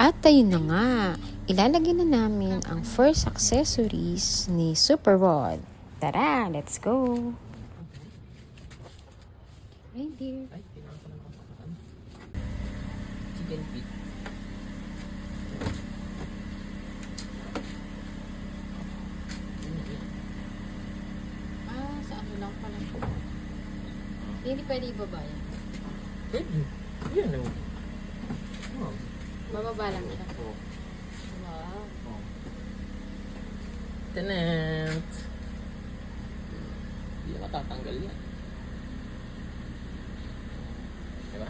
At ayun na nga, ilalagay na namin ang first accessories ni Super Rod. Tara, let's go! Reindeer. Chicken feet. Sa ano lang pala. Hindi pwede ibaba yan. Pwede. Yan o. Bababa lang siya. Wow. Tenant! Hindi na matatanggal yan. Diba?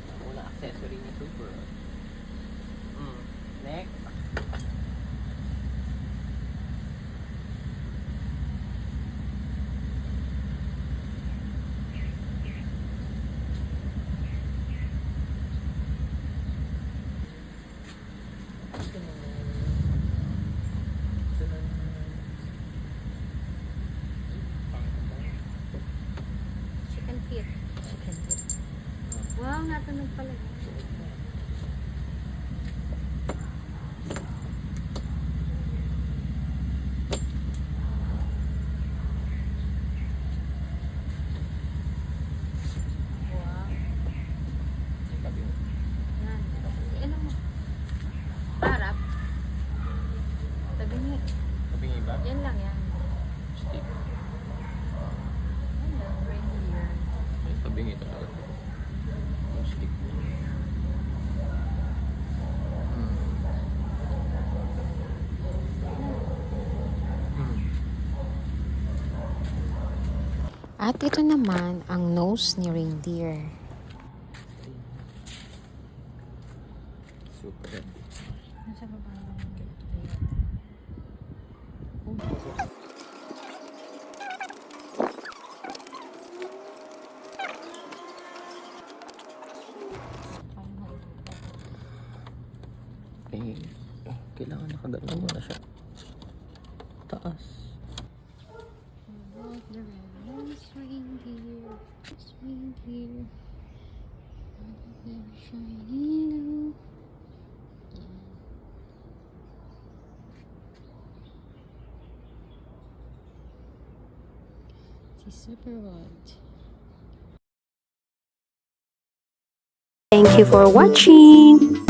Ang unang accessory ni Super. Next. Chicken feet. Wow, natunog pala. Wow. Yan. Ano mo? Harap. Tabi niya. Kaping iba? Yan lang yan. Stick. Hello, reindeer. May tabing ito talaga. Yung stick. At ito naman ang nose ni reindeer. Super. Nasa baba lang. Eh, kailangan nakagalaw mo na siya. Taas. The red-nosed reindeer, reindeer, shiny. Si Super Rod. Thank you for watching.